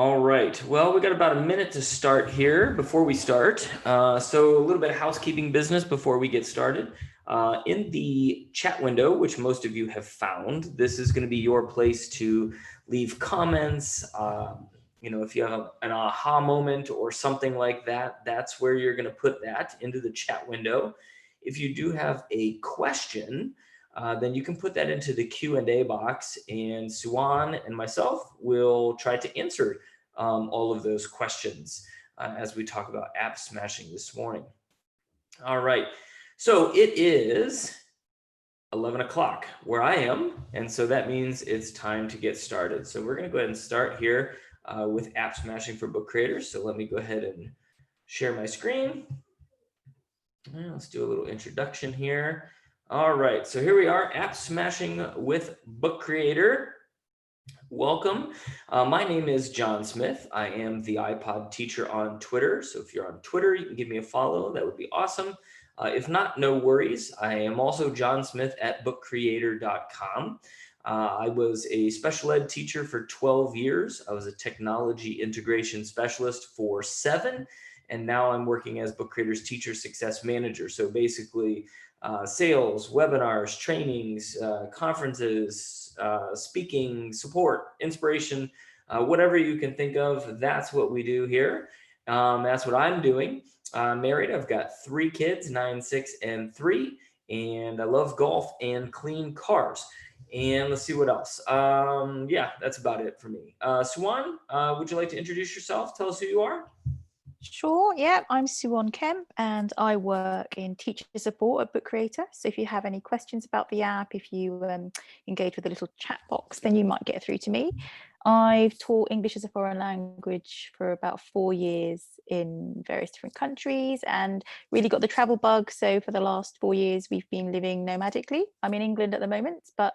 All right, well, we got about a minute to start here before we start. So a little bit of housekeeping business before we get started. In the chat window, which most of you have found, this is going to be your place to leave comments. If you have an aha moment or something like that, that's where you're going to put that into the chat window. If you do have a question, then you can put that into the Q&A box, and Suwan and myself will try to answer all of those questions as we talk about app smashing this morning. All right, so it is 11 o'clock where I am, and so that means it's time to get started. So we're going to go ahead and start here with app smashing for book creators. So let me go ahead and share my screen. And let's do a little introduction here. All right, so here we are, app smashing with book creator. Welcome. My name is John Smith. I am the iPod teacher on Twitter. So if you're on Twitter, you can give me a follow. That would be awesome. If not, no worries. I am also John Smith at bookcreator.com. I was a special ed teacher for 12 years. I was a technology integration specialist for 7. And now I'm working as Book Creator's Teacher Success Manager. So basically, sales, webinars, trainings, conferences, speaking, support, inspiration, whatever you can think of, that's what we do here. That's what I'm doing. I'm married. I've got 3 kids, 9, 6, and 3, and I love golf and clean cars. And let's see what else. Yeah, that's about it for me. Swan, would you like to introduce yourself? Tell us who you are. Sure, yeah, I'm Suwon Kemp and I work in teacher support at Book Creator. So if you have any questions about the app, if you engage with a little chat box, then you might get through to me. I've taught English as a foreign language for about 4 years in various different countries and really got the travel bug. So for the last 4 years, we've been living nomadically. I'm in England at the moment, but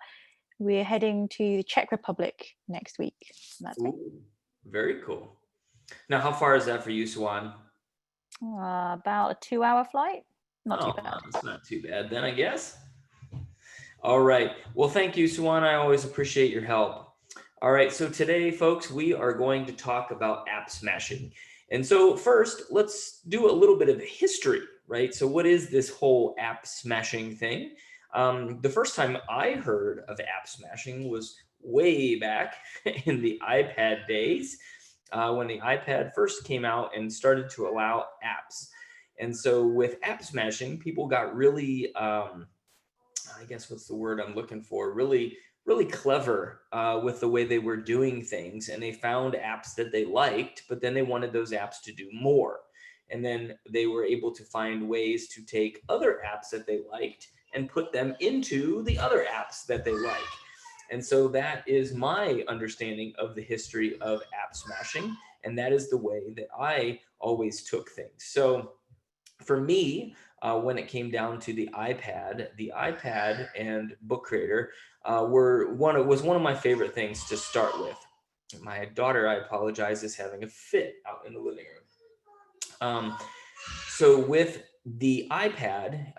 we're heading to the Czech Republic next week. That's Ooh, very cool. Now, how far is that for you, Swan? about a 2-hour flight. Not too bad. It's not too bad then, I guess. All right. Well, thank you, Swan. I always appreciate your help. All right. So today, folks, we are going to talk about app smashing. And so first, let's do a little bit of history, right? So what is this whole app smashing thing? The first time I heard of app smashing was way back in the iPad days, when the iPad first came out and started to allow apps. And so with app smashing, people got really, I guess what's the word I'm looking for? Really, really clever with the way they were doing things. And they found apps that they liked, but then they wanted those apps to do more. And then they were able to find ways to take other apps that they liked and put them into the other apps that they like. And so that is my understanding of the history of app smashing. And that is the way that I always took things. So for me, when it came down to the iPad and Book Creator was one of my favorite things to start with. My daughter, I apologize, is having a fit out in the living room. So with the iPad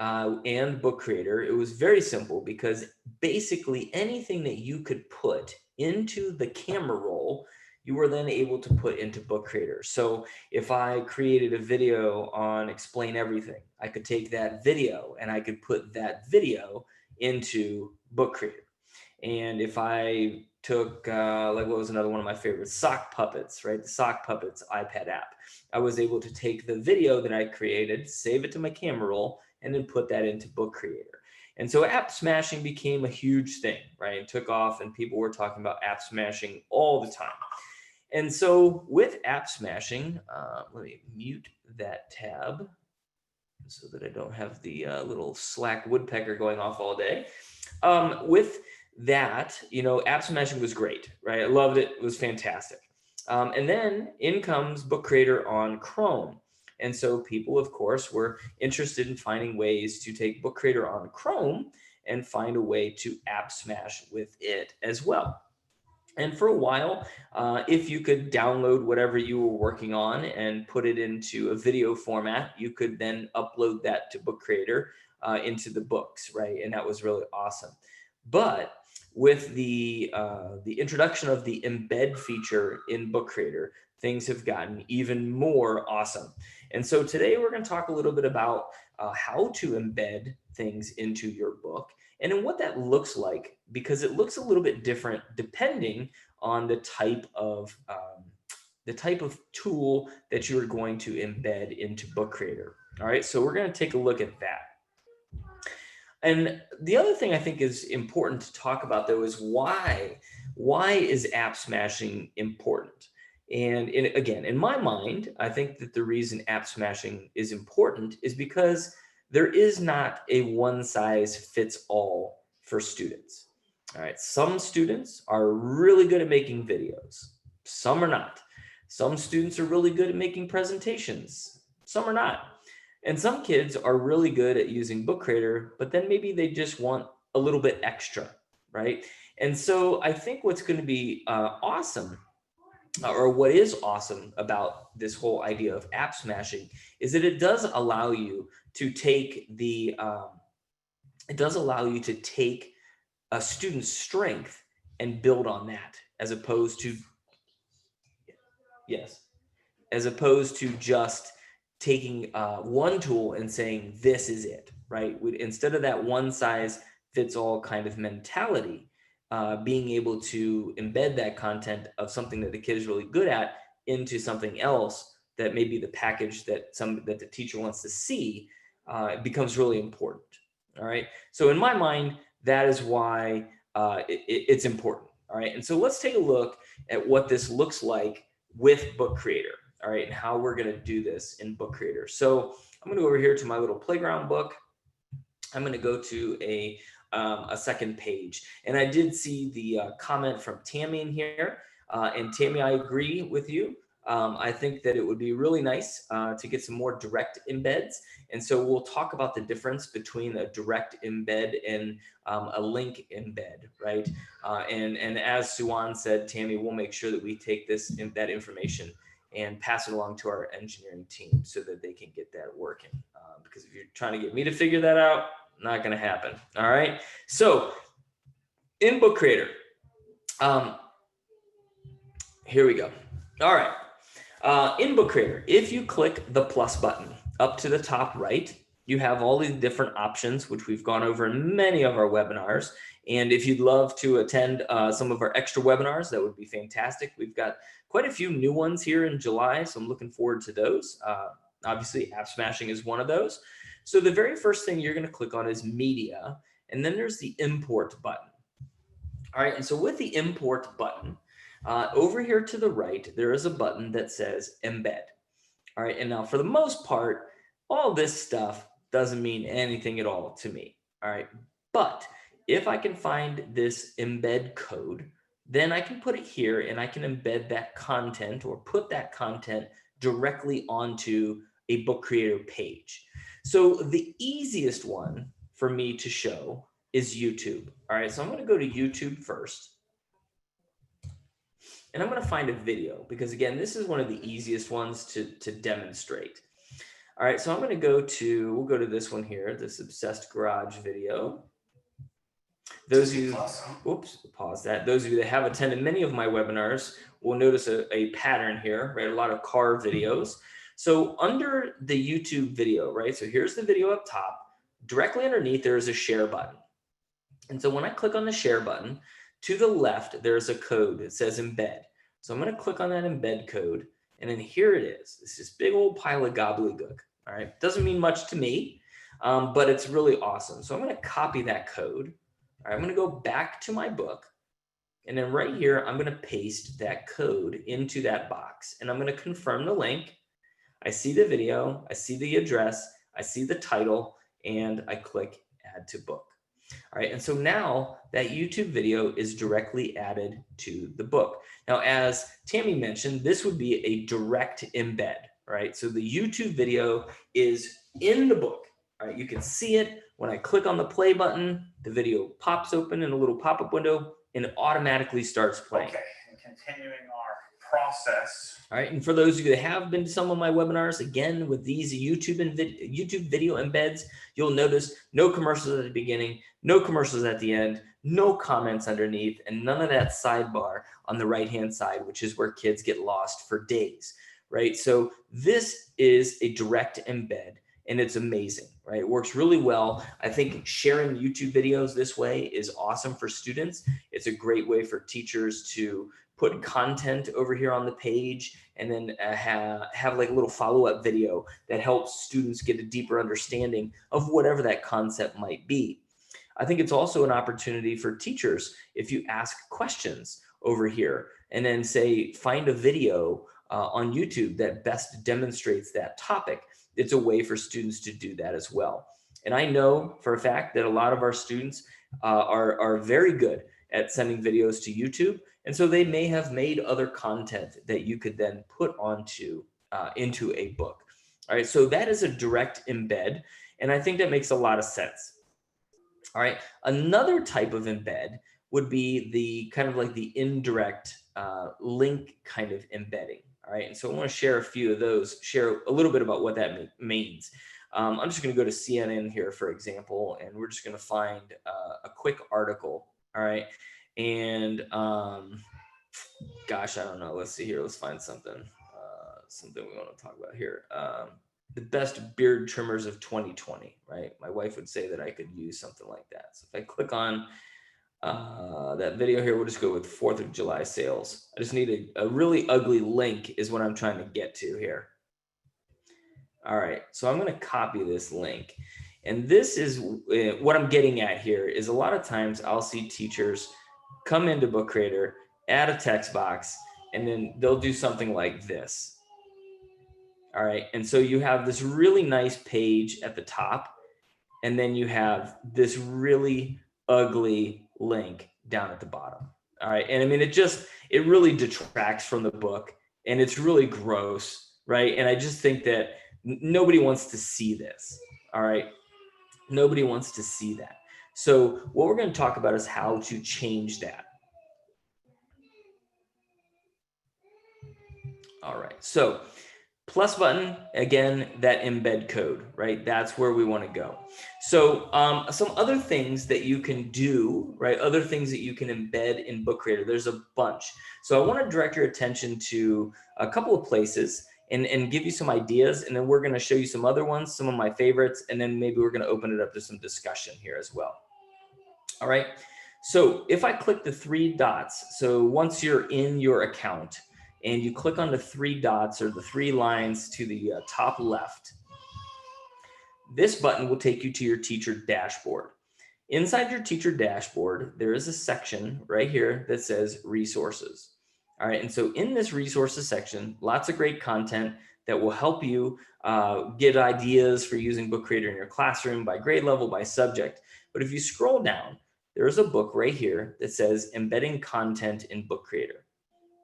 and Book Creator, it was very simple because basically anything that you could put into the camera roll, you were then able to put into Book Creator. So if I created a video on Explain Everything, I could take that video and I could put that video into Book Creator. And if I took, like what was another one of my favorites, Sock Puppets, right? The Sock Puppets iPad app. I was able to take the video that I created, save it to my camera roll, and then put that into Book Creator. And so app smashing became a huge thing, right? It took off and people were talking about app smashing all the time. And so with app smashing, let me mute that tab so that I don't have the little Slack woodpecker going off all day. With that, app smashing was great, right? I loved it. It was fantastic. And then in comes Book Creator on Chrome. And so people, of course, were interested in finding ways to take Book Creator on Chrome and find a way to app smash with it as well. And for a while, if you could download whatever you were working on and put it into a video format, you could then upload that to Book Creator into the books, right? And that was really awesome. But with the introduction of the embed feature in Book Creator, things have gotten even more awesome. And so today we're going to talk a little bit about how to embed things into your book and then what that looks like, because it looks a little bit different depending on the type of tool that you're going to embed into Book Creator. All right, so we're going to take a look at that. And the other thing I think is important to talk about, though, is why is app smashing important? And again, in my mind, I think that the reason app smashing is important is because there is not a one size fits all for students. All right, some students are really good at making videos. Some are not. Some students are really good at making presentations. Some are not. And some kids are really good at using Book Creator, but then maybe they just want a little bit extra, right? And so I think what's going to be awesome, or what is awesome about this whole idea of app smashing, is that it does allow you to take a student's strength and build on that, as opposed to just taking one tool and saying, this is it, right? Instead of that one size fits all kind of mentality, being able to embed that content of something that the kid is really good at into something else that may be the package that the teacher wants to see, it becomes really important. All right. So in my mind, that is why it's important. All right. And so let's take a look at what this looks like with Book Creator. All right, and how we're going to do this in Book Creator. So I'm going to go over here to my little playground book. I'm going to go to a second page. And I did see the comment from Tammy in here. And Tammy, I agree with you. I think that it would be really nice to get some more direct embeds. And so we'll talk about the difference between a direct embed and a link embed, right? And as Suwan said, Tammy, we'll make sure that we take that information and pass it along to our engineering team so that they can get that working. Because if you're trying to get me to figure that out, not going to happen. All right. So in Book Creator, here we go. All right. In Book Creator, if you click the plus button up to the top right, you have all these different options, which we've gone over in many of our webinars. And if you'd love to attend some of our extra webinars, that would be fantastic. We've got quite a few new ones here in July, so I'm looking forward to those. Obviously, app smashing is one of those. So the very first thing you're going to click on is media, and then there's the import button. All right, and so with the import button, over here to the right, there is a button that says embed. All right, and now for the most part, all this stuff doesn't mean anything at all to me. All right, but if I can find this embed code, then I can put it here and I can embed that content or put that content directly onto a Book Creator page. So the easiest one for me to show is YouTube. All right, so I'm going to go to YouTube first. And I'm going to find a video because, again, this is one of the easiest ones to demonstrate. All right, so I'm going to we'll go to this one here, this Obsessed Garage video. Those of you, oops, pause that. Those of you that have attended many of my webinars will notice a pattern here, right? A lot of car videos. So under the YouTube video, right? So here's the video up top. Directly underneath, there is a share button. And so when I click on the share button, to the left, there's a code that says embed. So I'm going to click on that embed code. And then here it is. It's this big old pile of gobbledygook. All right. Doesn't mean much to me, but it's really awesome. So I'm going to copy that code. All right, I'm going to go back to my book. And then right here, I'm going to paste that code into that box. And I'm going to confirm the link. I see the video. I see the address. I see the title. And I click add to book. All right, and so now that YouTube video is directly added to the book. Now, as Tammy mentioned, this would be a direct embed, right? So the YouTube video is in the book. All right, you can see it. When I click on the play button, the video pops open in a little pop-up window and it automatically starts playing. Okay, and continuing our process. All right, and for those of you that have been to some of my webinars, again, with these YouTube video embeds, you'll notice no commercials at the beginning, no commercials at the end, no comments underneath, and none of that sidebar on the right-hand side, which is where kids get lost for days, right? So this is a direct embed, and it's amazing, right? It works really well. I think sharing YouTube videos this way is awesome for students. It's a great way for teachers to put content over here on the page, and then have like a little follow-up video that helps students get a deeper understanding of whatever that concept might be. I think it's also an opportunity for teachers, if you ask questions over here and then say, find a video on YouTube that best demonstrates that topic. It's a way for students to do that as well. And I know for a fact that a lot of our students are very good at sending videos to YouTube. And so they may have made other content that you could then put onto into a book. All right, so that is a direct embed. And I think that makes a lot of sense. All right, another type of embed would be the kind of like the indirect link kind of embedding. All right, and so I want to share a few of those, share a little bit about what that means. I'm just going to go to CNN here, for example, and we're just going to find a quick article. All right, and gosh, I don't know. Let's see here. Let's find something. Something we want to talk about here. The best beard trimmers of 2020, right? My wife would say that I could use something like that. So if I click on that video here, we'll just go with 4th of July sales. I just need a really ugly link is what I'm trying to get to here. All right, so I'm going to copy this link. And this is what I'm getting at here is a lot of times I'll see teachers come into Book Creator, add a text box, and then they'll do something like this. All right, and so you have this really nice page at the top, and then you have this really ugly link down at the bottom. All right, and I mean, it really detracts from the book, and it's really gross, right? And I just think that nobody wants to see this. All right, nobody wants to see that. So what we're going to talk about is how to change that. All right, so plus button, again, that embed code, right? That's where we want to go. So some other things that you can do, right? Other things that you can embed in Book Creator, there's a bunch. So I want to direct your attention to a couple of places and give you some ideas. And then we're going to show you some other ones, some of my favorites, and then maybe we're going to open it up to some discussion here as well. All right. So if I click the 3 dots, so once you're in your account, and you click on the 3 dots or the 3 lines to the top left, this button will take you to your teacher dashboard. Inside your teacher dashboard, there is a section right here that says resources. All right, and so in this resources section, lots of great content that will help you get ideas for using Book Creator in your classroom by grade level, by subject. But if you scroll down, there's a book right here that says Embedding Content in Book Creator.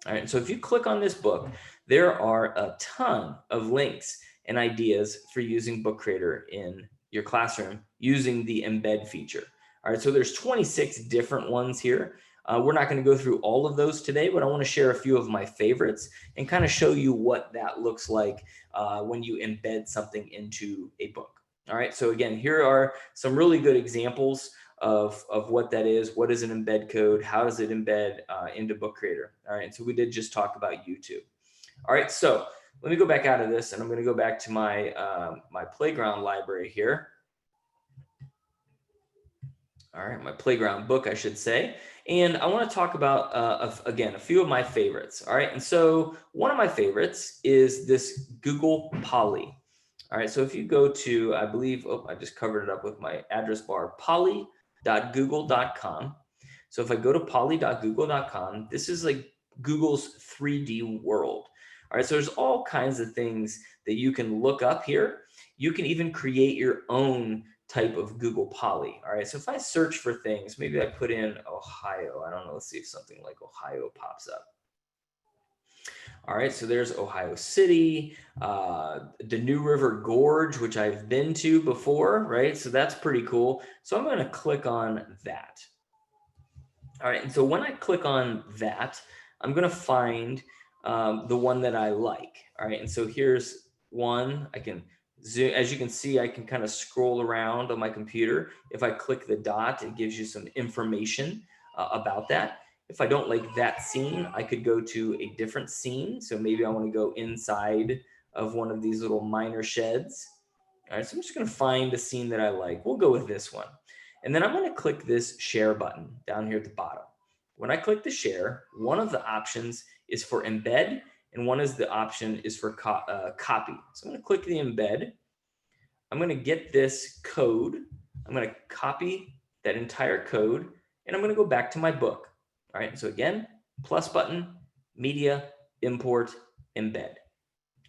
All right, so if you click on this book, there are a ton of links and ideas for using Book Creator in your classroom using the embed feature. All right, so there's 26 different ones here. We're not going to go through all of those today, but I want to share a few of my favorites and kind of show you what that looks like when you embed something into a book. All right, so again, here are some really good examples of what that is. What is an embed code? How does it embed into Book Creator? All right, and so we did just talk about YouTube. All right, so let me go back out of this, and I'm going to go back to my my playground library here. All right, my playground book, I should say. And I want to talk about, again, a few of my favorites. All right, and so one of my favorites is this Google Poly. All right, so if you go to, I believe, oh, I just covered it up with my address bar, poly.google.com. So if I go to poly.google.com, this is like Google's 3D world. All right, so there's all kinds of things that you can look up here. You can even create your own type of Google Poly. All right, so if I search for things, maybe I put in Ohio. I don't know, let's see if something like Ohio pops up. All right, so there's Ohio City, the New River Gorge, which I've been to before, right? So that's pretty cool. So I'm gonna click on that. All right, and so when I click on that, I'm gonna find the one that I like. All right, and so here's one. I can zoom. As you can see, I can kind of scroll around on my computer. If I click the dot, it gives you some information about that. If I don't like that scene, I could go to a different scene. So maybe I want to go inside of one of these little miner sheds. All right, so I'm just going to find a scene that I like. We'll go with this one. And then I'm going to click this share button down here at the bottom. When I click the share, one of the options is for embed, and one is the option is for copy. So I'm going to click the embed. I'm going to get this code. I'm going to copy that entire code, and I'm going to go back to my book. All right, so again, plus button, media, import, embed.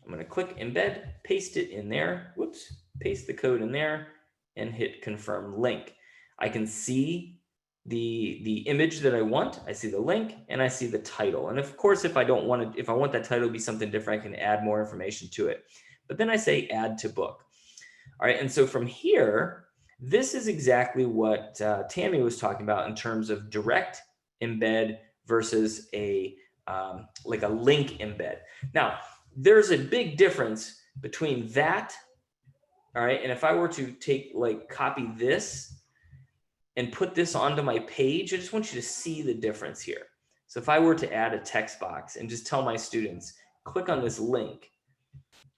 I'm going to click embed, paste it in there. Whoops, paste the code in there and hit confirm link. I can see the image that I want. I see the link and I see the title. And of course, if I want that title to be something different, I can add more information to it. But then I say add to book. All right, and so from here, this is exactly what Tammy was talking about in terms of direct embed versus a like a link embed. Now, there's a big difference between that, all right, and if I were to copy this and put this onto my page, I just want you to see the difference here. So if I were to add a text box and just tell my students, click on this link,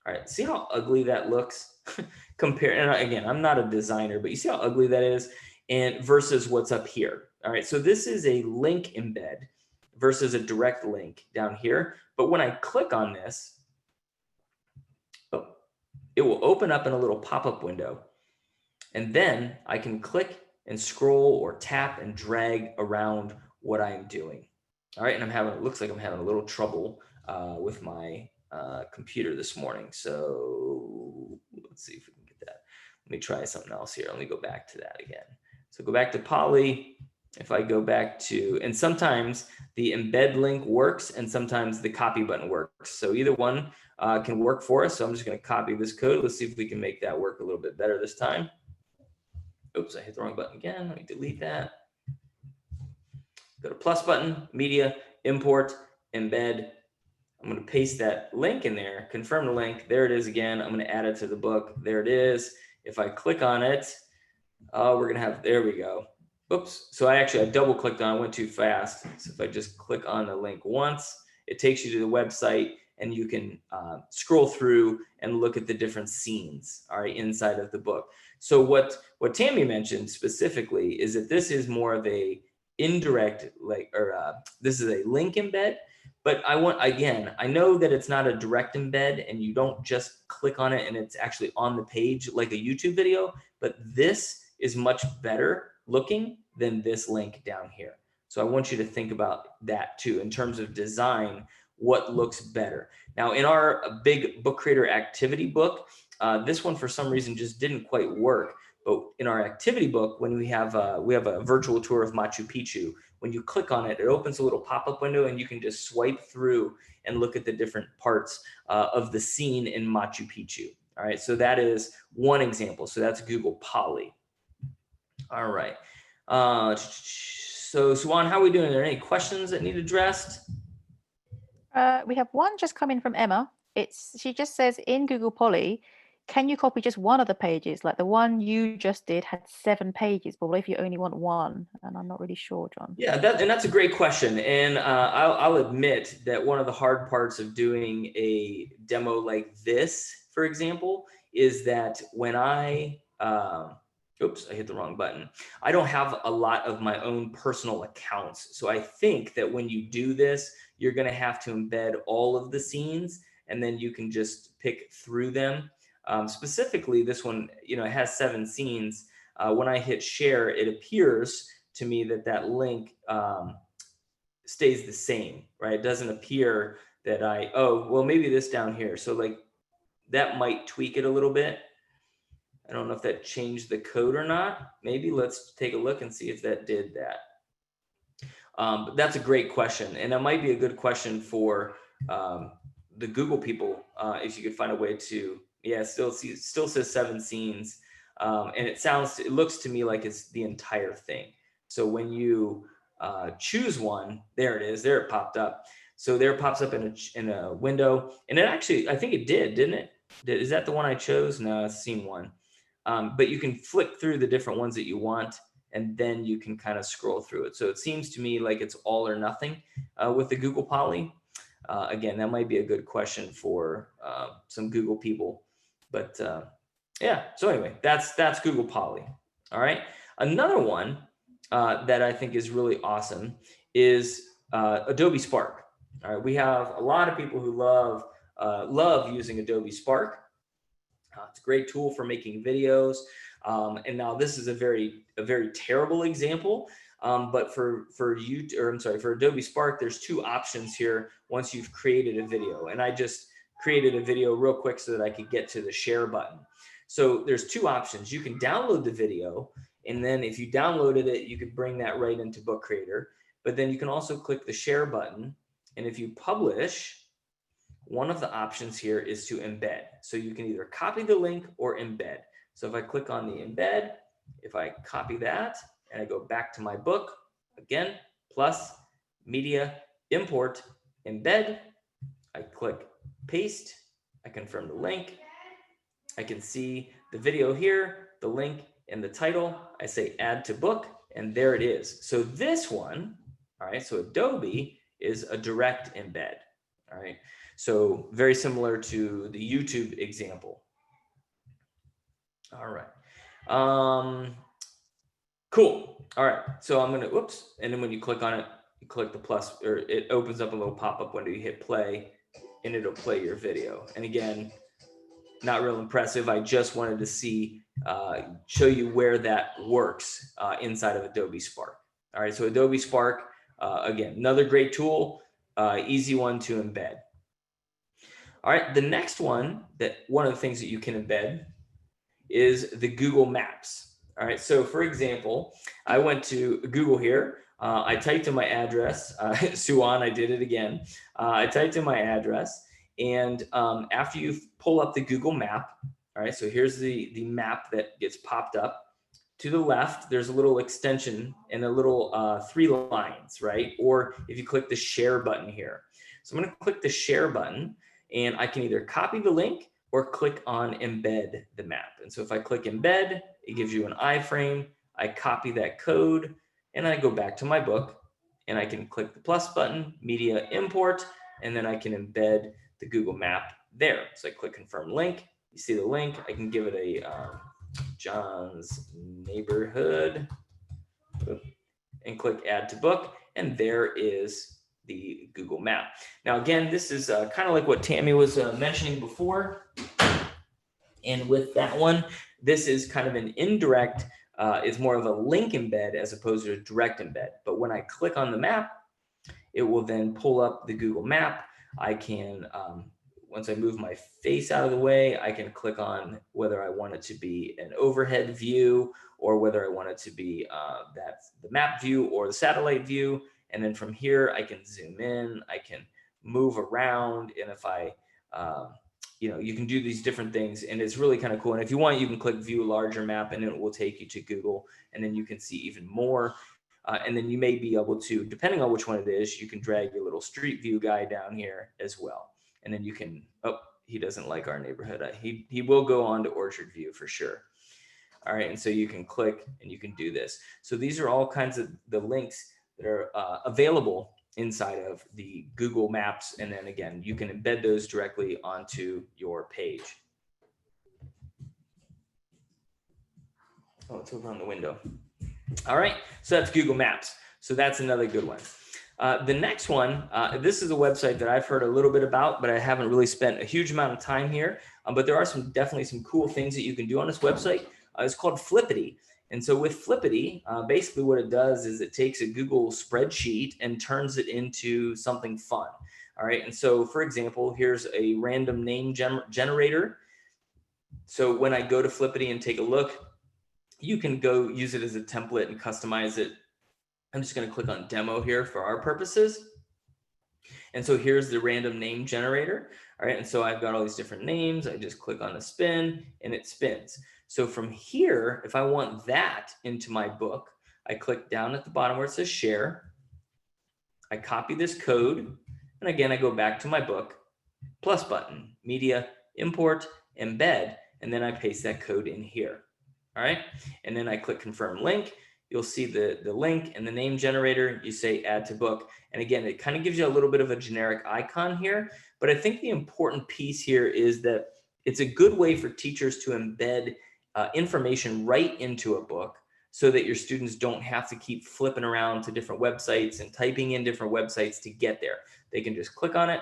all right, see how ugly that looks? And again, I'm not a designer, but you see how ugly that is, and versus what's up here. All right, so this is a link embed versus a direct link down here. But when I click on this, it will open up in a little pop-up window. And then I can click and scroll or tap and drag around what I'm doing. All right, and it looks like I'm having a little trouble with my computer this morning. So let's see if we can get that. Let me try something else here. Let me go back to that again. So go back to Poly. If I go back to, and sometimes the embed link works and sometimes the copy button works. So either one can work for us. So I'm just going to copy this code. Let's see if we can make that work a little bit better this time. Oops, I hit the wrong button again. Let me delete that. Go to plus button, media, import, embed. I'm going to paste that link in there, confirm the link. There it is again. I'm going to add it to the book. There it is. If I click on it, we're going to have, there we go. Oops. So I double clicked on it, went too fast. So if I just click on the link once, it takes you to the website and you can scroll through and look at the different scenes, all right, inside of the book. So what Tammy mentioned specifically is that this is more of a indirect, this is a link embed, but I know that it's not a direct embed and you don't just click on it and it's actually on the page like a YouTube video, but this is much better looking than this link down here. So I want you to think about that too, in terms of design, what looks better. Now in our big book creator activity book, this one for some reason just didn't quite work. But in our activity book, when we have a virtual tour of Machu Picchu, when you click on it, it opens a little pop-up window and you can just swipe through and look at the different parts of the scene in Machu Picchu. All right, so that is one example. So that's Google Poly. All right. So Suwan, how are we doing? Are there any questions that need addressed? We have one just coming from Emma. She just says in Google Poly, can you copy just one of the pages? Like the one you just did had 7 pages, but what if you only want one? And I'm not really sure, John. Yeah, that's a great question. And I'll admit that one of the hard parts of doing a demo like this, for example, is that when oops, I hit the wrong button. I don't have a lot of my own personal accounts. So I think that when you do this, you're going to have to embed all of the scenes and then you can just pick through them. Specifically, this one, it has 7 scenes. When I hit share, it appears to me that link stays the same, right? It doesn't appear that maybe this down here. So like that might tweak it a little bit. I don't know if that changed the code or not. Maybe let's take a look and see if that did that. But that's a great question. And that might be a good question for the Google people, if you could find a way to, still says 7 scenes. And it looks to me like it's the entire thing. So when you choose one, there it is, there it popped up. So there it pops up in a window. And it actually, I think it did, didn't it? Is that the one I chose? No, it's scene one. But you can flick through the different ones that you want, and then you can kind of scroll through it. So it seems to me like it's all or nothing with the Google Poly. Again, that might be a good question for some Google people. But yeah, so anyway, that's Google Poly. All right. Another one that I think is really awesome is Adobe Spark. All right, we have a lot of people who love using Adobe Spark. It's a great tool for making videos. And now this is a very terrible example. But for Adobe Spark, there's two options here once you've created a video. And I just created a video real quick so that I could get to the share button. So there's two options. You can download the video, and then if you downloaded it, you could bring that right into Book Creator. But then you can also click the share button. And if you publish, one of the options here is to embed. So you can either copy the link or embed. So if I click on the embed, if I copy that and I go back to my book, again, plus media, import, embed, I click paste, I confirm the link, I can see the video here, the link and the title, I say add to book, and there it is. So this one, all right, so Adobe is a direct embed, all right? So very similar to the YouTube example. All right. Cool. All right. So I'm gonna, whoops. And then when you click on it, you click the plus, or it opens up a little pop-up window. You hit play, and it'll play your video. And again, not real impressive. I just wanted to see, show you where that works inside of Adobe Spark. All right. So Adobe Spark, again, another great tool, easy one to embed. All right, the next one one of the things that you can embed is the Google Maps. All right, so for example, I went to Google here. I typed in my address. Suwan, I did it again. I typed in my address, and after you pull up the Google Map, all right, so here's the map that gets popped up. To the left, there's a little extension and a little 3 lines, right? Or if you click the share button here. So I'm gonna click the share button, and I can either copy the link or click on embed the map. And so if I click embed, it gives you an iframe. I copy that code and I go back to my book, and I can click the plus button, media import, and then I can embed the Google Map there. So I click confirm link. You see the link. I can give it a John's neighborhood and click add to book. And there is the Google Map. Now, again, this is kind of like what Tammy was mentioning before. And with that one, this is kind of an indirect, it's more of a link embed as opposed to a direct embed. But when I click on the map, it will then pull up the Google Map. I can, once I move my face out of the way, I can click on whether I want it to be an overhead view or whether I want it to be the map view or the satellite view. And then from here, I can zoom in, I can move around. And if I, you can do these different things, and it's really kind of cool. And if you want, you can click view larger map, and it will take you to Google, and then you can see even more. And then you may be able to, depending on which one it is, you can drag your little street view guy down here as well. And then you can, oh, he doesn't like our neighborhood. He will go on to Orchard View for sure. All right, and so you can click and you can do this. So these are all kinds of the links that are available inside of the Google Maps. And then again, you can embed those directly onto your page. Oh, it's over on the window. All right, so that's Google Maps. So that's another good one. The next one, this is a website that I've heard a little bit about, but I haven't really spent a huge amount of time here. But there are definitely some cool things that you can do on this website. It's called Flippity. And so with Flippity, basically what it does is it takes a Google spreadsheet and turns it into something fun. All right. And so, for example, here's a random name generator. So when I go to Flippity and take a look, you can go use it as a template and customize it. I'm just going to click on demo here for our purposes. And so here's the random name generator. All right. And so I've got all these different names. I just click on the spin and it spins. So from here, if I want that into my book, I click down at the bottom where it says share. I copy this code. And again, I go back to my book, plus button, media, import, embed, and then I paste that code in here. All right, and then I click confirm link. You'll see the link and the name generator. You say add to book. And again, it kind of gives you a little bit of a generic icon here. But I think the important piece here is that it's a good way for teachers to embed information right into a book so that your students don't have to keep flipping around to different websites and typing in different websites to get there. They can just click on it.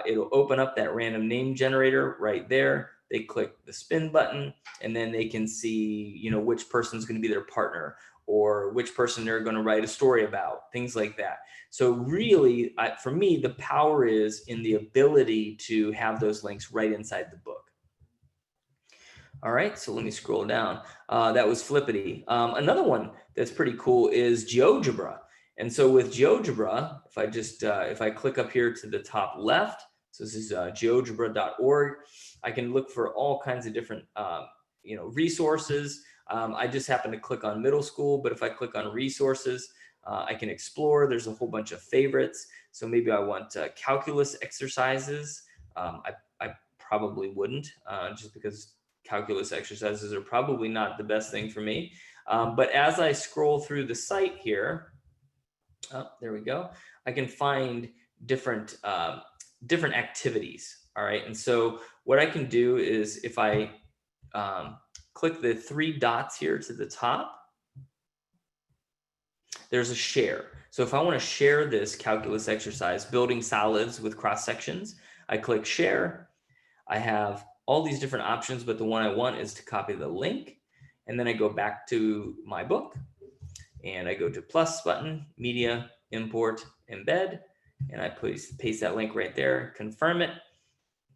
It'll open up that random name generator right there. They click the spin button, and then they can see, you know, which person's going to be their partner or which person they're going to write a story about, things like that. So really, for me, the power is in the ability to have those links right inside the book. All right, so let me scroll down. That was Flippity. Another one that's pretty cool is Geogebra. And so with Geogebra, if I just, if I click up here to the top left, so this is geogebra.org, I can look for all kinds of different, you know, resources. I just happen to click on middle school, but if I click on resources, I can explore. There's a whole bunch of favorites. So maybe I want calculus exercises. I probably wouldn't, just because calculus exercises are probably not the best thing for me. But as I scroll through the site here, there we go, I can find different, different activities. All right. And so what I can do is if I click the 3 dots here to the top, there's a share. So if I want to share this calculus exercise, building solids with cross sections, I click share. I have all these different options, but the one I want is to copy the link. And then I go back to my book and I go to plus button, media, import, embed, and I paste that link right there, confirm it,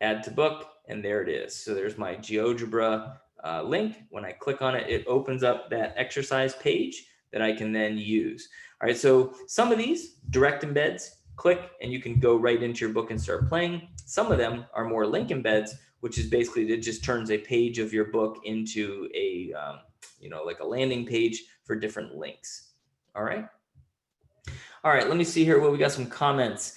add to book, and there it is. So there's my Geogebra link. When I click on it, it opens up that exercise page that I can then use. All right, so some of these direct embeds, click and you can go right into your book and start playing. Some of them are more link embeds, which is basically, it just turns a page of your book into a, you know, like a landing page for different links. All right. All right, let me see here. Well, we got some comments.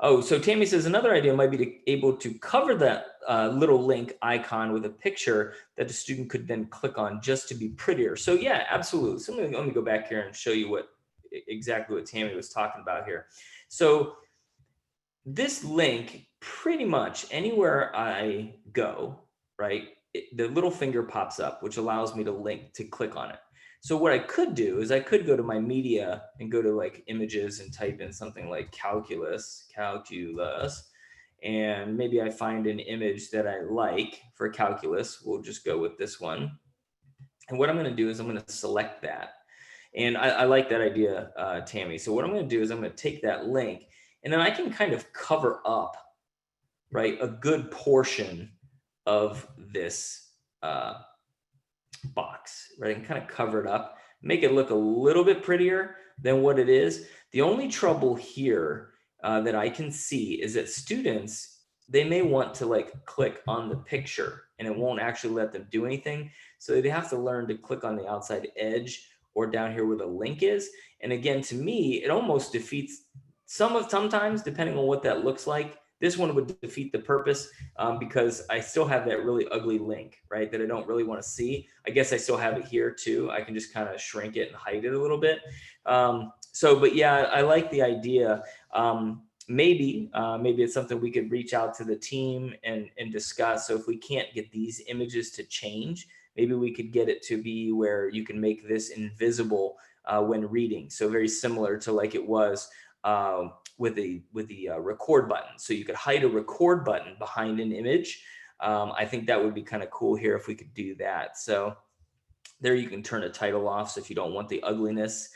Oh, so Tammy says another idea might be able to cover that little link icon with a picture that the student could then click on just to be prettier. So yeah, absolutely. So let me go back here and show you exactly what Tammy was talking about here. So this link, pretty much anywhere I go, right, the little finger pops up, which allows me to click on it. So what I could do is I could go to my media and go to like images and type in something like calculus, and maybe I find an image that I like for calculus. We'll just go with this one. And what I'm going to do is I'm going to select that. And I like that idea, Tammy. So what I'm going to do is I'm going to take that link and then I can kind of cover up, right, a good portion of this box, right? And kind of cover it up, make it look a little bit prettier than what it is. The only trouble here that I can see is that students, they may want to like click on the picture and it won't actually let them do anything. So they have to learn to click on the outside edge or down here where the link is. And again, to me, it almost defeats sometimes, depending on what that looks like, this one would defeat the purpose because I still have that really ugly link, right, that I don't really want to see. I guess I still have it here too. I can just kind of shrink it and hide it a little bit. But yeah, I like the idea. Maybe it's something we could reach out to the team and discuss. So if we can't get these images to change, maybe we could get it to be where you can make this invisible when reading. So very similar to like it was with the record button. So you could hide a record button behind an image. I think that would be kind of cool here if we could do that. So there you can turn a title off. So if you don't want the ugliness,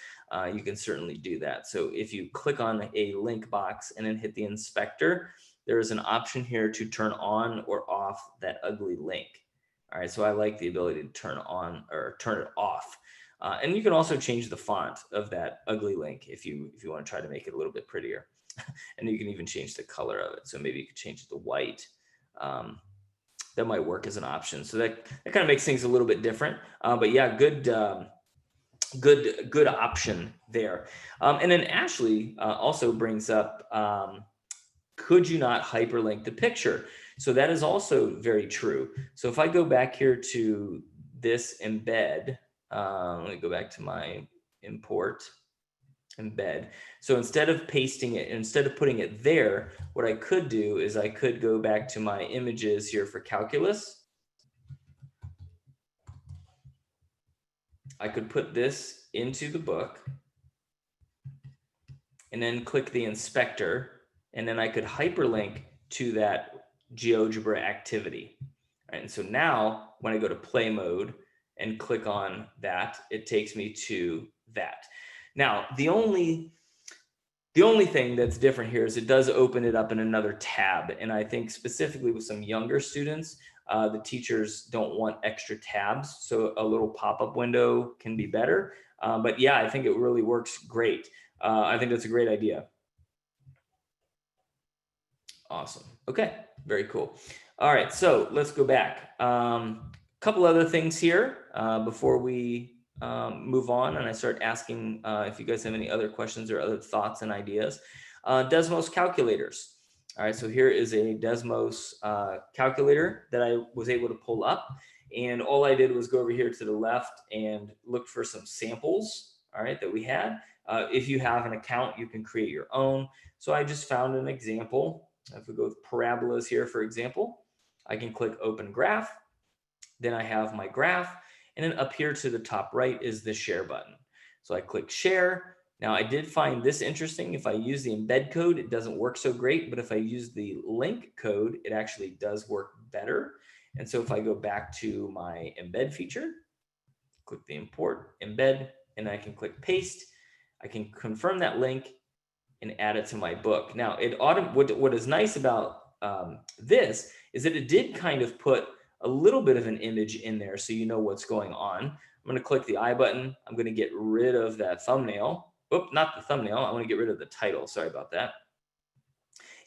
you can certainly do that. So if you click on a link box and then hit the inspector, there is an option here to turn on or off that ugly link. All right, so I like the ability to turn on or turn it off. And you can also change the font of that ugly link if you want to try to make it a little bit prettier. And you can even change the color of it. So maybe you could change it to white. That might work as an option. So that kind of makes things a little bit different. But yeah, good option there. And then Ashley also brings up could you not hyperlink the picture? So that is also very true. So if I go back here to this embed, let me go back to my import embed. So instead of pasting it, instead of putting it there, what I could do is I could go back to my images here for calculus. I could put this into the book and then click the inspector, and then I could hyperlink to that GeoGebra activity. Right, and so now when I go to play mode and click on that, it takes me to that. Now, the only thing that's different here is it does open it up in another tab. And I think specifically with some younger students, the teachers don't want extra tabs. So a little pop-up window can be better. But yeah, I think it really works great. I think that's a great idea. Awesome. Okay, very cool. All right, so let's go back. Couple other things here before we move on and I start asking if you guys have any other questions or other thoughts and ideas. Desmos calculators. All right, so here is a Desmos calculator that I was able to pull up. And all I did was go over here to the left and look for some samples, all right, that we had. If you have an account, you can create your own. So I just found an example. If we go with parabolas here, for example, I can click open graph. Then I have my graph. And then up here to the top right is the share button. So I click share. Now I did find this interesting. If I use the embed code, it doesn't work so great, but if I use the link code, it actually does work better. And so if I go back to my embed feature, click the import embed, and I can click paste. I can confirm that link and add it to my book. Now what is nice about this is that it did kind of put a little bit of an image in there so you know what's going on. I'm going to click the I button. I'm going to get rid of that thumbnail. Oop, not the thumbnail. I want to get rid of the title. Sorry about that.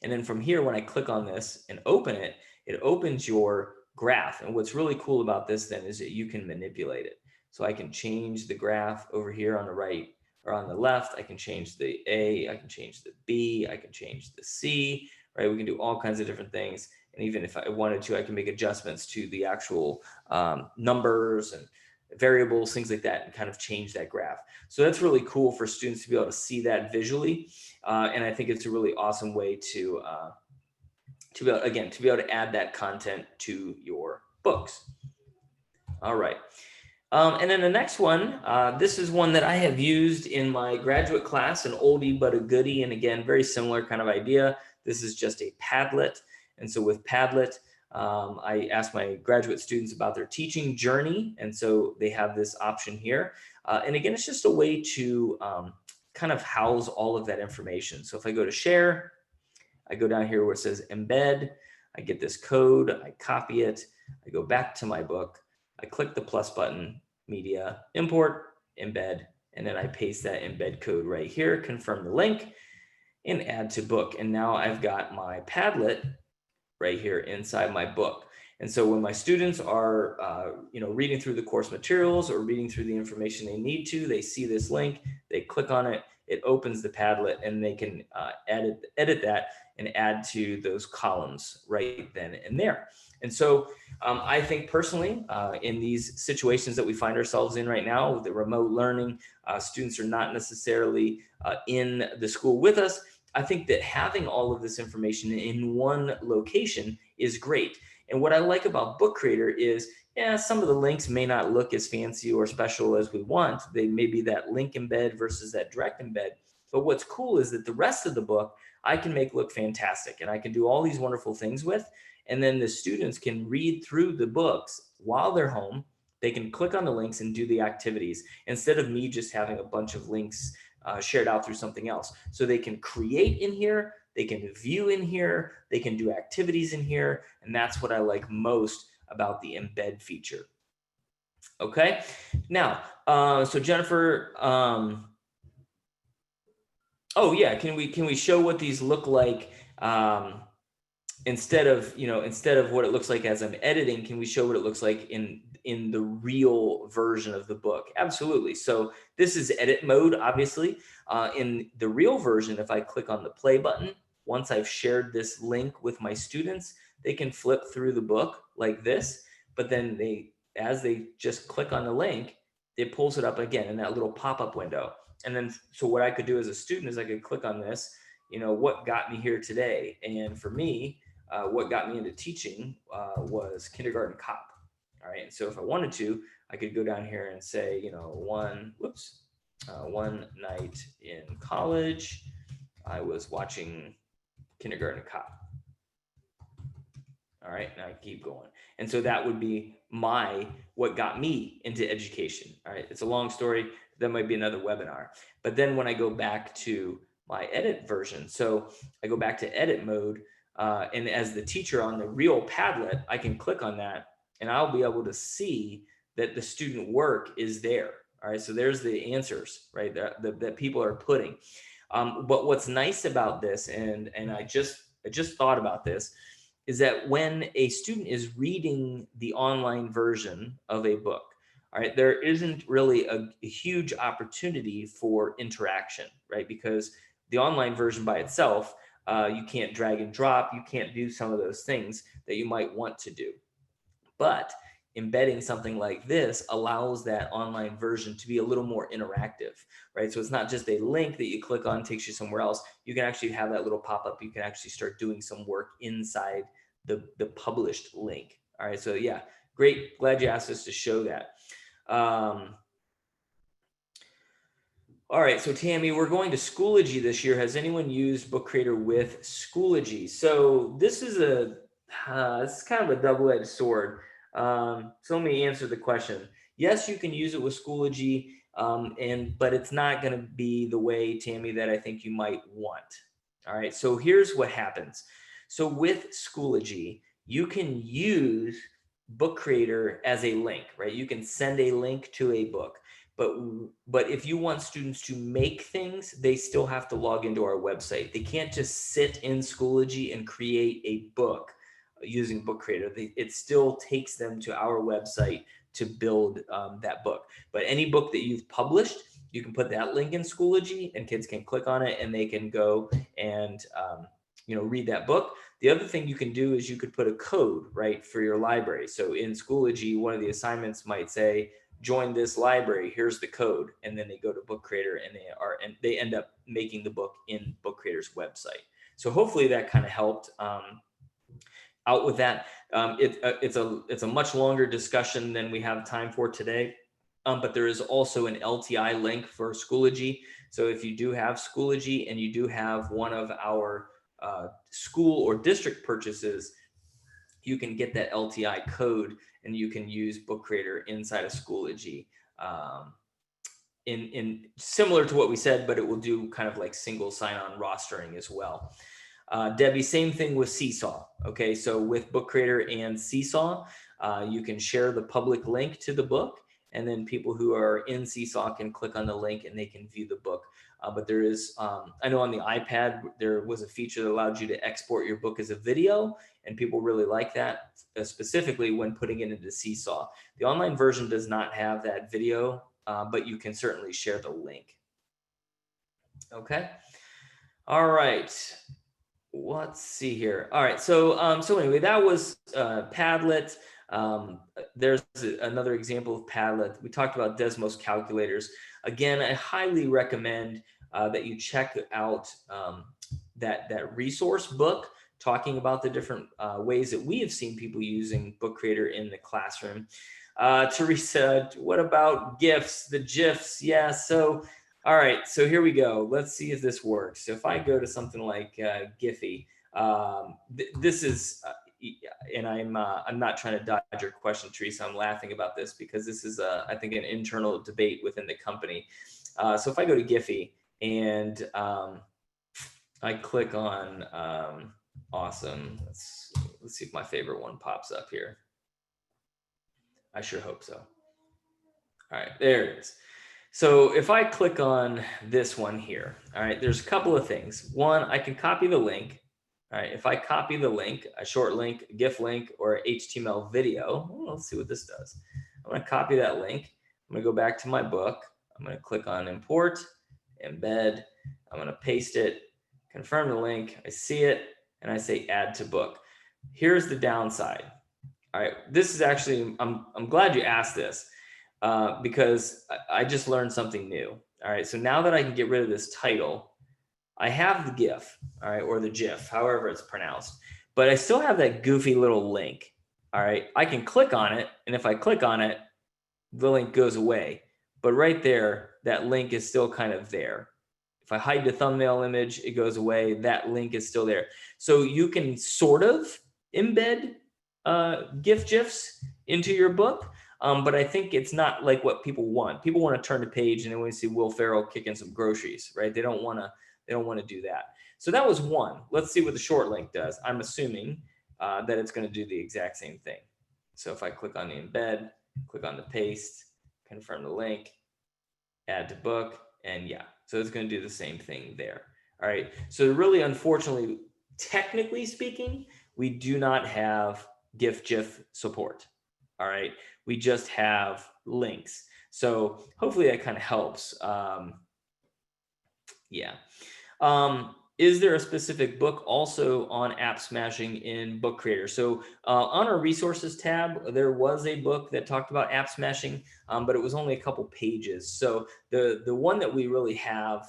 And then from here, when I click on this and open it, it opens your graph. And what's really cool about this then is that you can manipulate it. So I can change the graph over here on the right or on the left. I can change the A, I can change the B, I can change the C, right? We can do all kinds of different things. And even if I wanted to, I can make adjustments to the actual numbers and variables, things like that, and kind of change that graph. So that's really cool for students to be able to see that visually. And I think it's a really awesome way to be able to add that content to your books. All right. And then the next one, this is one that I have used in my graduate class, an oldie but a goodie. And again, very similar kind of idea. This is just a Padlet. And so with Padlet, I asked my graduate students about their teaching journey. And so they have this option here. And again, it's just a way to kind of house all of that information. So if I go to share, I go down here where it says embed, I get this code, I copy it, I go back to my book, I click the plus button, media, import, embed, and then I paste that embed code right here, confirm the link, and add to book. And now I've got my Padlet right here inside my book. And so when my students are reading through the course materials or reading through the information they need to, they see this link, they click on it, it opens the Padlet, and they can edit that and add to those columns right then and there. And so I think personally, in these situations that we find ourselves in right now with the remote learning, students are not necessarily in the school with us. I think that having all of this information in one location is great. And what I like about Book Creator is, yeah, some of the links may not look as fancy or special as we want. They may be that link embed versus that direct embed. But what's cool is that the rest of the book I can make look fantastic, and I can do all these wonderful things with. And then the students can read through the books while they're home. They can click on the links and do the activities instead of me just having a bunch of links shared out through something else. So they can create in here, they can view in here, they can do activities in here. And that's what I like most about the embed feature. Okay, now, so Jennifer, oh yeah, can we show what these look like instead of what it looks like as I'm editing? Can we show what it looks like in the real version of the book? Absolutely. So this is edit mode, obviously. In the real version, if I click on the play button once I've shared this link with my students, they can flip through the book like this, but then as they just click on the link, it pulls it up again in that little pop-up window. And then, so what I could do as a student is I could click on this, what got me here today? And for me, what got me into teaching was kindergarten cop. All right. And so if I wanted to, I could go down here and say, one night in college, I was watching kindergarten cop. All right, now I keep going. And so that would be what got me into education. All right, it's a long story. That might be another webinar. But then when I go back to my edit version, so I go back to edit mode, and as the teacher on the real Padlet, I can click on that and I'll be able to see that the student work is there. All right, so there's the answers, right, that people are putting. But what's nice about this, and I just thought about this, is that when a student is reading the online version of a book, all right, there isn't really a huge opportunity for interaction, right? Because the online version by itself, you can't drag and drop, you can't do some of those things that you might want to do. But embedding something like this allows that online version to be a little more interactive, right? So it's not just a link that you click on, takes you somewhere else. You can actually have that little pop-up. You can actually start doing some work inside the published link. All right, so yeah, great. Glad you asked us to show that. All right, so Tammy, we're going to Schoology this year. Has anyone used Book Creator with Schoology? So this is it's kind of a double-edged sword. So let me answer the question. Yes, you can use it with Schoology, but it's not going to be the way, Tammy, that I think you might want. All right, so here's what happens. So with Schoology, you can use Book Creator as a link, right? You can send a link to a book. But if you want students to make things, they still have to log into our website. They can't just sit in Schoology and create a book using Book Creator. It still takes them to our website to build that book. But any book that you've published, you can put that link in Schoology and kids can click on it and they can go and read that book. The other thing you can do is you could put a code, right, for your library. So in Schoology, one of the assignments might say, join this library, here's the code. And then they go to Book Creator and they end up making the book in Book Creator's website. So hopefully that kind of helped out with that. It's a much longer discussion than we have time for today. But there is also an LTI link for Schoology. So if you do have Schoology and you do have one of our school or district purchases, you can get that LTI code and you can use Book Creator inside of Schoology in similar to what we said, but it will do kind of like single sign-on rostering as well. Debbie, same thing with Seesaw. Okay, so with Book Creator and Seesaw, you can share the public link to the book, and then people who are in Seesaw can click on the link and they can view the book. But there is, I know on the iPad, there was a feature that allowed you to export your book as a video, and people really like that, specifically when putting it into Seesaw. The online version does not have that video, but you can certainly share the link. Okay. All right. Let's see here. All right. So anyway, that was Padlet. There's another example of Padlet. We talked about Desmos calculators. Again, I highly recommend that you check out that resource book talking about the different ways that we have seen people using Book Creator in the classroom. Teresa, what about GIFs, the GIFs? Yeah, so, all right, so here we go. Let's see if this works. So if I go to something like Giphy, this is, and I'm not trying to dodge your question, Teresa. I'm laughing about this because this is, I think, an internal debate within the company. So if I go to Giphy and I click on awesome, let's see if my favorite one pops up here. I sure hope so. All right, there it is. So if I click on this one here, all right, there's a couple of things. One, I can copy the link. All right, if I copy the link, a short link, a GIF link, or HTML video, well, let's see what this does. I'm going to copy that link. I'm going to go back to my book. I'm going to click on import, embed. I'm going to paste it, confirm the link, I see it, and I say add to book. Here's the downside. All right, this is actually, I'm glad you asked this because I just learned something new. All right, so now that I can get rid of this title, I have the GIF, all right, or the GIF, however it's pronounced, but I still have that goofy little link. All right, I can click on it, and if I click on it, the link goes away. But right there, that link is still kind of there. If I hide the thumbnail image, it goes away. That link is still there. So you can sort of embed GIFs into your book, but I think it's not like what people want. People want to turn the page and they want to see Will Ferrell kicking some groceries, right? They don't want to do that. So that was one. Let's see what the short link does. I'm assuming that it's going to do the exact same thing. So if I click on the embed, click on the paste, confirm the link, add to book, and yeah, so it's going to do the same thing there. All right, so really, unfortunately, technically speaking, we do not have GIF support. All right, we just have links. So hopefully that kind of helps. Yeah. Is there a specific book also on app smashing in Book Creator? So on our resources tab, there was a book that talked about app smashing, but it was only a couple pages. So the one that we really have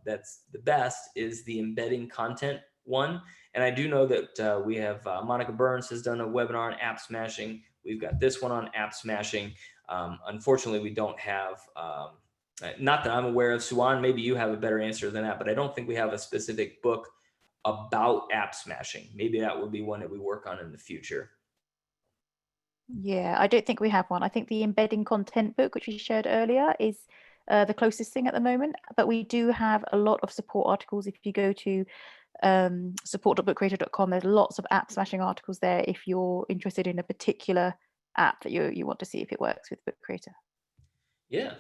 that's the best is the embedding content one. And I do know that we have Monica Burns has done a webinar on app smashing. We've got this one on app smashing. Unfortunately, we don't have not that I'm aware of. Suwan, maybe you have a better answer than that, but I don't think we have a specific book about app smashing. Maybe that would be one that we work on in the future. Yeah, I don't think we have one. I think the embedding content book, which we shared earlier, is the closest thing at the moment. But we do have a lot of support articles. If you go to support.bookcreator.com, there's lots of app smashing articles there if you're interested in a particular app that you want to see if it works with Book Creator. Yeah.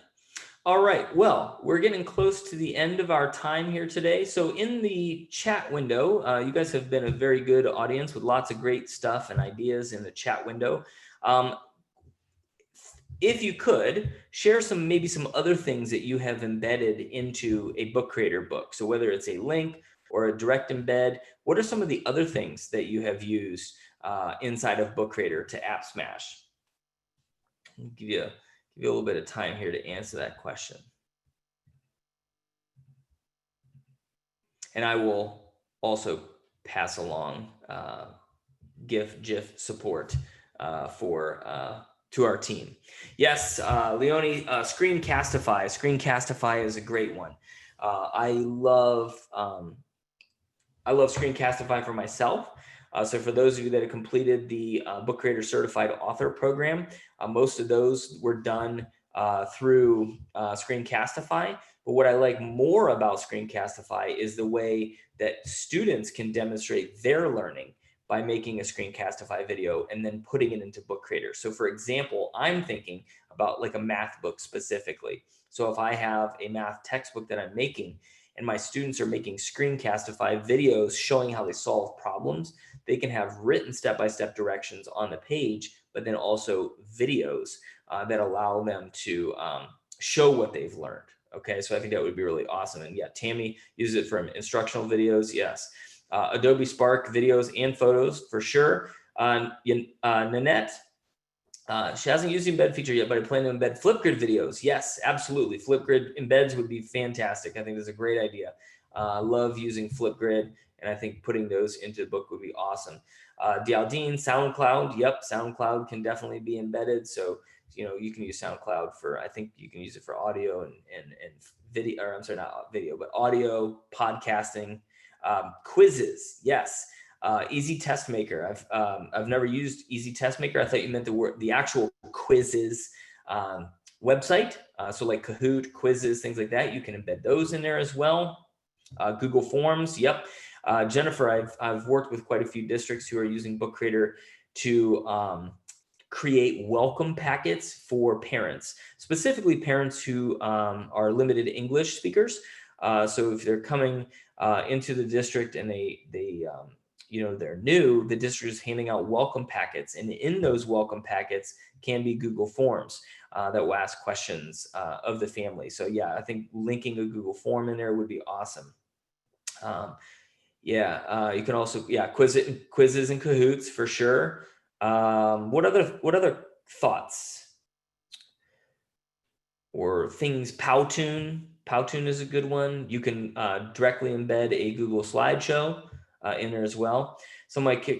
All right, well, we're getting close to the end of our time here today. So in the chat window, you guys have been a very good audience with lots of great stuff and ideas in the chat window. If you could, share maybe some other things that you have embedded into a Book Creator book. So whether it's a link or a direct embed, what are some of the other things that you have used inside of Book Creator to app smash? I'll give you a little bit of time here to answer that question. And I will also pass along GIF support to our team. Yes, Leonie, Screencastify. Screencastify is a great one. I love Screencastify for myself. So for those of you that have completed the Book Creator Certified Author Program, most of those were done through Screencastify. But what I like more about Screencastify is the way that students can demonstrate their learning by making a Screencastify video and then putting it into Book Creator. So for example, I'm thinking about like a math book specifically. So if I have a math textbook that I'm making and my students are making Screencastify videos showing how they solve problems, they can have written step-by-step directions on the page, but then also videos that allow them to show what they've learned. Okay, so I think that would be really awesome. And yeah, Tammy uses it for instructional videos. Yes. Adobe Spark videos and photos for sure. Nanette, she hasn't used the embed feature yet, but I plan to embed Flipgrid videos. Yes, absolutely. Flipgrid embeds would be fantastic. I think that's a great idea. I love using Flipgrid, and I think putting those into the book would be awesome. Dialdine, SoundCloud. Yep, SoundCloud can definitely be embedded. So, you know, you can use SoundCloud for, I think you can use it for audio and video, or I'm sorry, not video, but audio, podcasting, quizzes. Yes. Easy Test Maker. I've never used Easy Test Maker. I thought you meant the actual quizzes website. So like Kahoot, quizzes, things like that. You can embed those in there as well. Google Forms. Yep. Jennifer, I've worked with quite a few districts who are using Book Creator to create welcome packets for parents, specifically parents who are limited English speakers. So if they're coming into the district and they're new, the district is handing out welcome packets, and in those welcome packets can be Google Forms that will ask questions of the family. So yeah, I think linking a Google form in there would be awesome. Yeah, you can also, quizzes and Kahoots for sure. What other thoughts or things? Powtoon is a good one. You can directly embed a Google slideshow in there as well. Some of my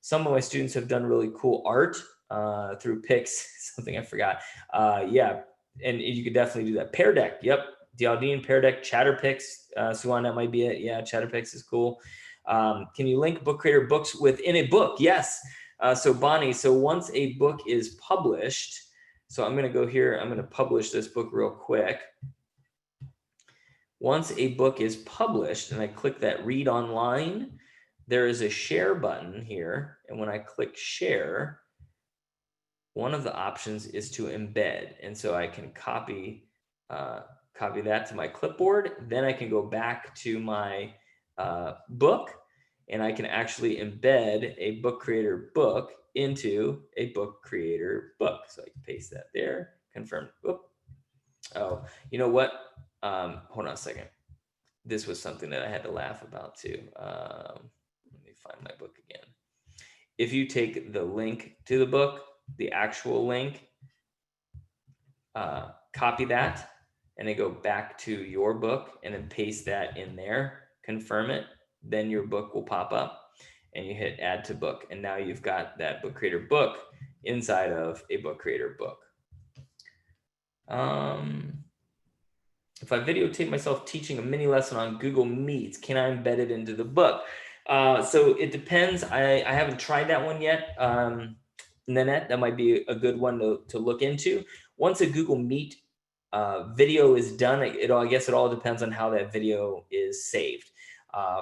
some of my students have done really cool art through Pix, something I forgot. Yeah, and you could definitely do that. Pear Deck, yep. Dialdine, Pear Deck, ChatterPix, Suwan, that might be it. Yeah, ChatterPix is cool. Can you link book creator books within a book? Yes. So Bonnie, so once a book is published, so I'm going to go here, I'm going to publish this book real quick. Once a book is published and I click that read online, there is a share button here. And when I click share, one of the options is to embed. And so I can copy that to my clipboard. Then I can go back to my book and I can actually embed a book creator book into a book creator book. So I can paste that there, confirm. Whoop. Oh, you know what? Hold on a second. This was something that I had to laugh about too. Let me find my book again. If you take the link to the book, the actual link, copy that, and then go back to your book and then paste that in there, confirm it, then your book will pop up and you hit add to book. And now you've got that book creator book inside of a book creator book. If I videotape myself teaching a mini lesson on Google Meets, can I embed it into the book? So it depends. I haven't tried that one yet. Nanette, that might be a good one to look into. Once a Google Meet video is done, I guess it all depends on how that video is saved.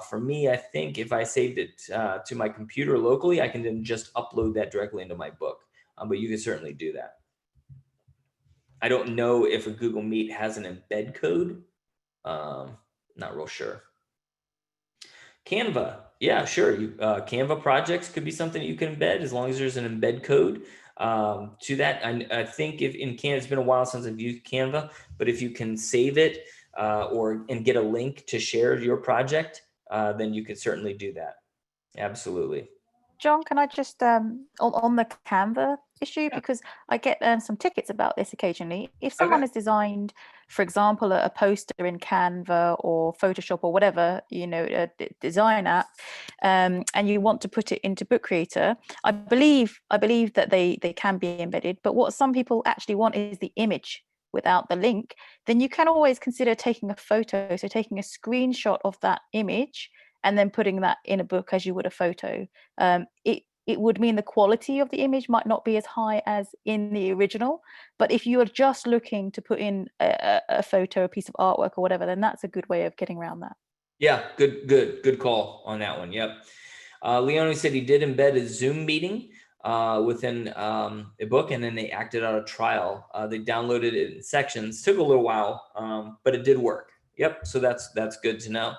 For me, I think if I saved it to my computer locally, I can then just upload that directly into my book. But you can certainly do that. I don't know if a Google Meet has an embed code. Not real sure. Canva, yeah, sure. Canva projects could be something that you can embed as long as there's an embed code to that. I think if in Canva, it's been a while since I've used Canva, but if you can save it and get a link to share your project, then you can certainly do that. Absolutely. John, can I just on the Canva issue, because I get some tickets about this occasionally. If someone has designed, for example, a poster in Canva or Photoshop or whatever, a design app, and you want to put it into Book Creator, I believe that they can be embedded. But what some people actually want is the image without the link. Then you can always consider taking a photo, so taking a screenshot of that image and then putting that in a book as you would a photo. It would mean the quality of the image might not be as high as in the original, but if you are just looking to put in a photo, a piece of artwork or whatever, then that's a good way of getting around that. Yeah, good call on that one. Yep. Leone said he did embed a Zoom meeting within a book, and then they acted out a trial. They downloaded it in sections. Took a little while, but it did work. Yep. So that's good to know.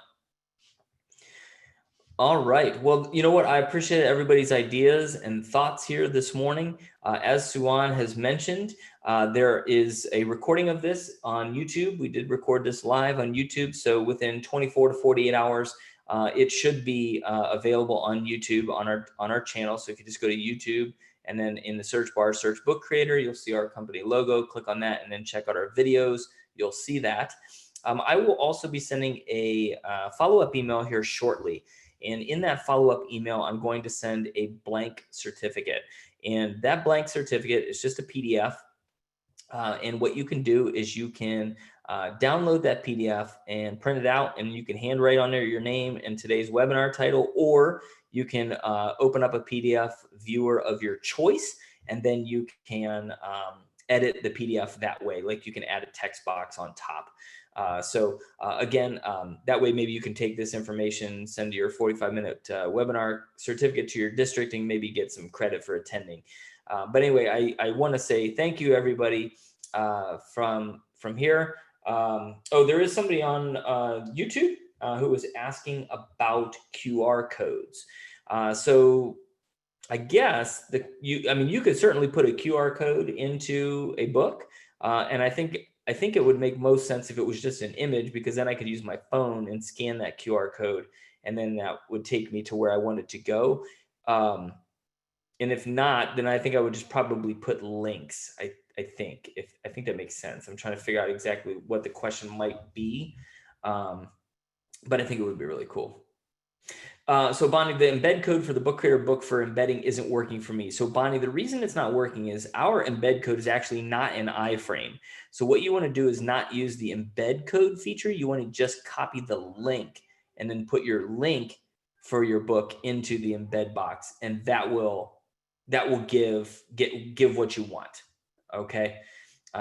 All right. Well, you know what? I appreciate everybody's ideas and thoughts here this morning. As Suwan has mentioned, there is a recording of this on YouTube. We did record this live on YouTube. So within 24 to 48 hours, it should be available on YouTube on our channel. So if you just go to YouTube and then in the search bar, search Book Creator, you'll see our company logo. Click on that and then check out our videos. You'll see that. I will also be sending a follow-up email here shortly. And in that follow-up email, I'm going to send a blank certificate. And that blank certificate is just a PDF. And what you can do is you can download that PDF and print it out, and you can handwrite on there your name and today's webinar title, or you can open up a PDF viewer of your choice, and then you can edit the PDF that way. Like you can add a text box on top. Again, that way maybe you can take this information, send your 45-minute webinar certificate to your district, and maybe get some credit for attending. But anyway, I want to say thank you, everybody, from here. There is somebody on YouTube who was asking about QR codes. So I guess you could certainly put a QR code into a book, and I think I think it would make most sense if it was just an image, because then I could use my phone and scan that QR code, and then that would take me to where I wanted to go. And if not, then I think I would just probably put links. I think that makes sense. I'm trying to figure out exactly what the question might be, but I think it would be really cool. So Bonnie, the embed code for the Book Creator book for embedding isn't working for me. So Bonnie, the reason it's not working is our embed code is actually not an iframe. So what you want to do is not use the embed code feature. You want to just copy the link and then put your link for your book into the embed box, and that will give what you want. Okay.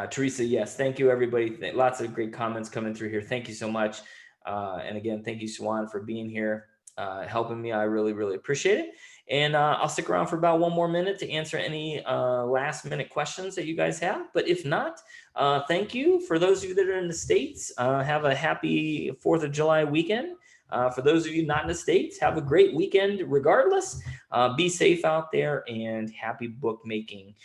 Teresa, yes, thank you everybody. Lots of great comments coming through here. Thank you so much. And again, thank you, Swan, for being here, helping me. I really, really appreciate it. And I'll stick around for about 1 more minute to answer any last minute questions that you guys have. But if not, thank you. For those of you that are in the States, have a happy 4th of July weekend. For those of you not in the States, have a great weekend regardless. Be safe out there, and happy bookmaking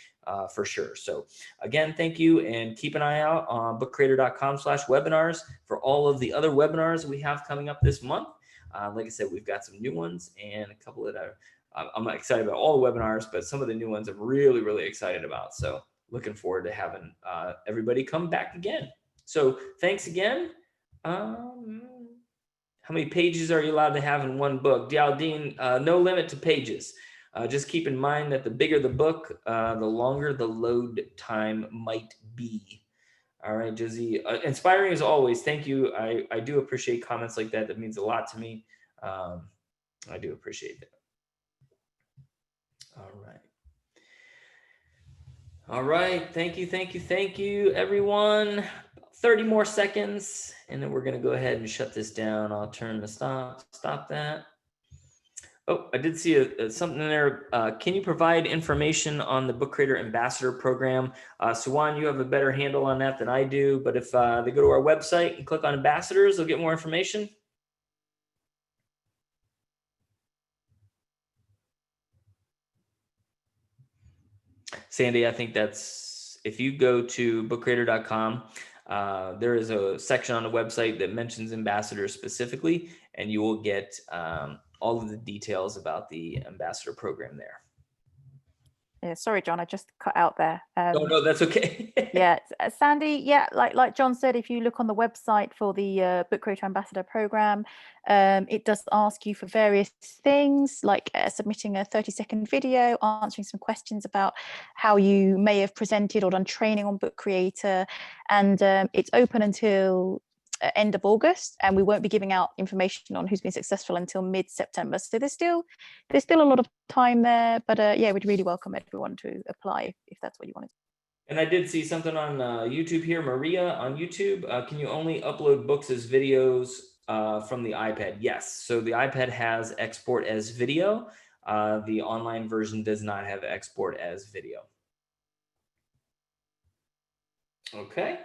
for sure. So again, thank you, and keep an eye out on bookcreator.com/webinars for all of the other webinars we have coming up this month. Like I said, we've got some new ones and a couple that I'm not excited about all the webinars, but some of the new ones I'm really, really excited about. So looking forward to having everybody come back again. So thanks again. How many pages are you allowed to have in one book? Dialdine, no limit to pages. Just keep in mind that the bigger the book, the longer the load time might be. All right, Josie, inspiring as always. Thank you. I do appreciate comments like that. That means a lot to me. I do appreciate that. All right. All right. Thank you, everyone. 30 more seconds, and then we're going to go ahead and shut this down. I'll turn the stop that. Oh, I did see something in there. Can you provide information on the Book Creator Ambassador Program? Suwan, you have a better handle on that than I do, but if they go to our website and click on ambassadors, they'll get more information. Sandy, I think that's, if you go to bookcreator.com, there is a section on the website that mentions ambassadors specifically, and you will get all of the details about the ambassador program there. Yeah, sorry, John, I just cut out there. Oh, no, that's okay. Yeah, Sandy, yeah, like John said, if you look on the website for the Book Creator Ambassador Program, it does ask you for various things, like submitting a 30-second video, answering some questions about how you may have presented or done training on Book Creator, and it's open until end of August, and we won't be giving out information on who's been successful until mid-September. So there's still a lot of time there, but yeah, we'd really welcome everyone to apply if that's what you wanted. And I did see something on YouTube here, Maria on YouTube. Can you only upload books as videos from the iPad? Yes. So the iPad has export as video. The online version does not have export as video. Okay.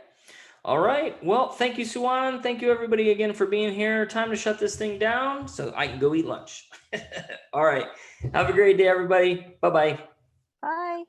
All right. Well, thank you, Suwan. Thank you, everybody, again for being here. Time to shut this thing down so I can go eat lunch. All right. Have a great day, everybody. Bye-bye. Bye.